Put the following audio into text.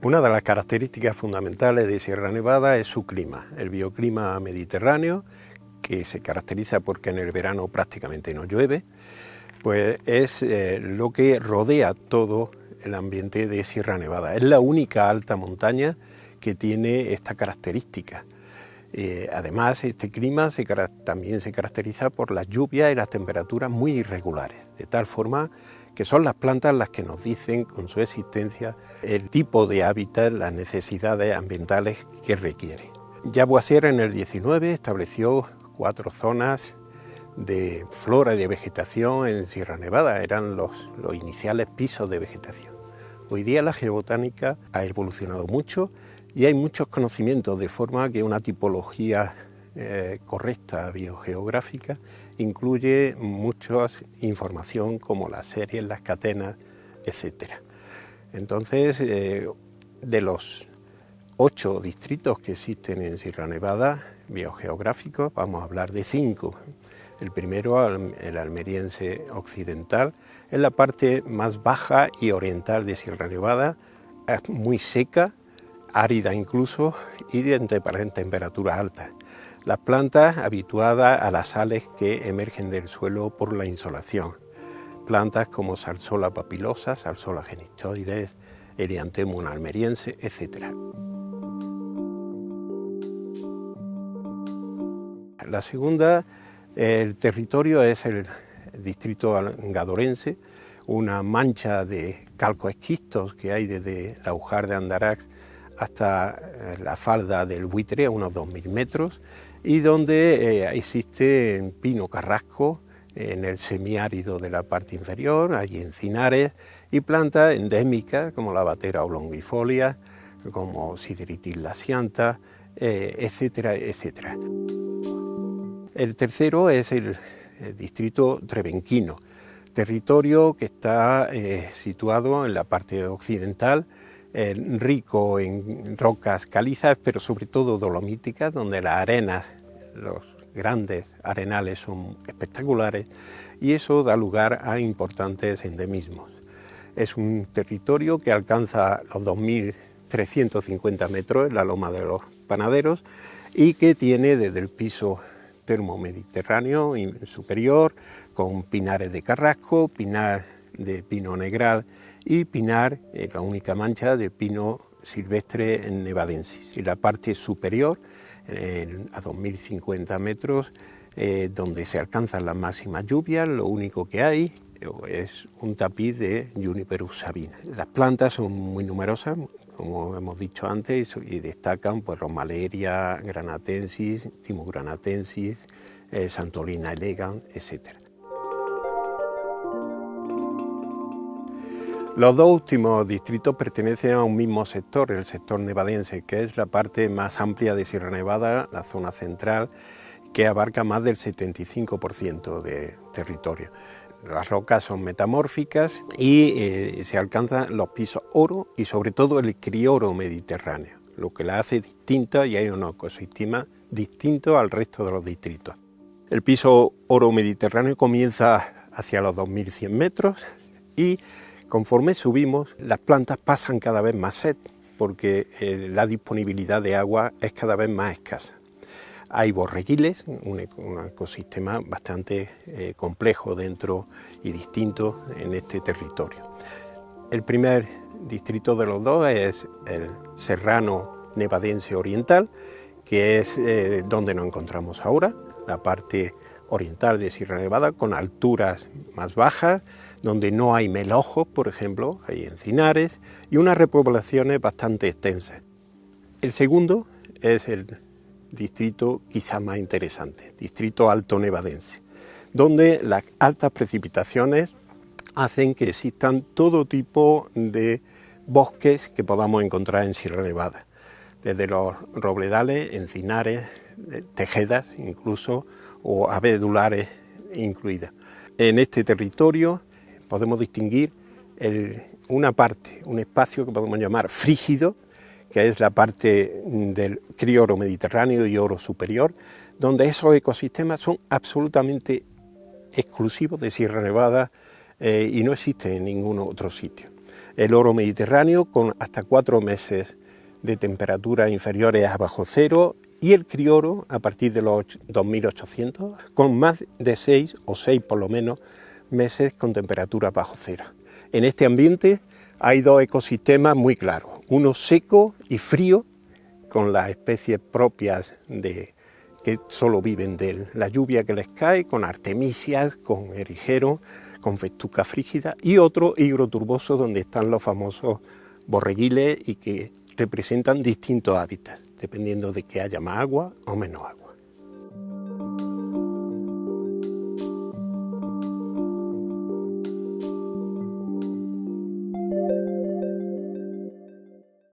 Una de las características fundamentales de Sierra Nevada es su clima, el bioclima mediterráneo, que se caracteriza porque en el verano prácticamente no llueve, pues es lo que rodea todo el ambiente de Sierra Nevada. Es la única alta montaña que tiene esta característica. Además, este clima también se caracteriza por las lluvias y las temperaturas muy irregulares, de tal forma que son las plantas las que nos dicen con su existencia el tipo de hábitat, las necesidades ambientales que requiere. Lavoisier en el 19 estableció 4 zonas de flora y de vegetación en Sierra Nevada, eran los iniciales pisos de vegetación. Hoy día la geobotánica ha evolucionado mucho y hay muchos conocimientos, de forma que una tipología correcta biogeográfica incluye mucha información como las series, las cadenas, etc. Entonces, de los 8 distritos que existen en Sierra Nevada, biogeográficos, vamos a hablar de 5. El primero, el almeriense occidental, es la parte más baja y oriental de Sierra Nevada, es muy seca, árida incluso, y de temperaturas altas. Las plantas habituadas a las sales que emergen del suelo por la insolación. Plantas como Salsola papilosa, Salsola genistoides, Erianthemum almeriense, etc. La segunda, el territorio es el distrito gadorense, una mancha de calcoesquistos que hay desde la Ujar de Andarax hasta la falda del Buitre, a unos 2000 metros, y donde existe pino carrasco en el semiárido de la parte inferior, hay encinares y plantas endémicas como la batera oblongifolia, como Sideritis lasianta, etcétera, etcétera. El tercero es el distrito trebenquino, territorio que está situado en la parte occidental, rico en rocas calizas, pero sobre todo dolomíticas, donde las arenas, los grandes arenales son espectaculares, y eso da lugar a importantes endemismos. Es un territorio que alcanza los 2350 metros en la loma de los Panaderos y que tiene desde el piso termomediterráneo superior, con pinares de carrasco, pinar de pino negral y pinar, la única mancha, de pino silvestre nevadensis. Y la parte superior, a 2050 metros, donde se alcanzan las máximas lluvias, lo único que hay es un tapiz de Juniperus sabina. Las plantas son muy numerosas, como hemos dicho antes, y destacan pues Romaleria granatensis, Timo granatensis, Santolina elegans, etc. Los dos últimos distritos pertenecen a un mismo sector, el sector nevadense, que es la parte más amplia de Sierra Nevada, la zona central, que abarca más del 75% de territorio. Las rocas son metamórficas y se alcanzan los pisos oro y sobre todo el crioro mediterráneo, lo que la hace distinta, y hay un ecosistema distinto al resto de los distritos. El piso oro mediterráneo comienza hacia los 2100 metros y conforme subimos, las plantas pasan cada vez más sed, porque la disponibilidad de agua es cada vez más escasa. Hay borreguiles, un ecosistema bastante complejo dentro y distinto en este territorio. El primer distrito de los dos es el serrano nevadense oriental, que es donde nos encontramos ahora, la parte oriental de Sierra Nevada, con alturas más bajas, donde no hay melojos, por ejemplo, hay encinares y unas repoblaciones bastante extensas. El segundo es el distrito quizá más interesante, distrito alto nevadense, donde las altas precipitaciones hacen que existan todo tipo de bosques que podamos encontrar en Sierra Nevada, desde los robledales, encinares, tejedas incluso, o abedulares incluidas. En este territorio podemos distinguir una parte, un espacio que podemos llamar frígido, que es la parte del crioro mediterráneo y oro superior, donde esos ecosistemas son absolutamente exclusivos de Sierra Nevada y no existen en ningún otro sitio. el oro mediterráneo con hasta 4 meses de temperaturas inferiores a bajo cero, y el crioro a partir de los 2800 con más de 6 o 6 por lo menos meses con temperaturas bajo cero. En este ambiente hay dos ecosistemas muy claros, uno seco y frío, con las especies propias que solo viven de la lluvia que les cae, con artemisias, con erigeros, con festuca frígida, y otro higroturboso donde están los famosos borreguiles y que representan distintos hábitats, dependiendo de que haya más agua o menos agua.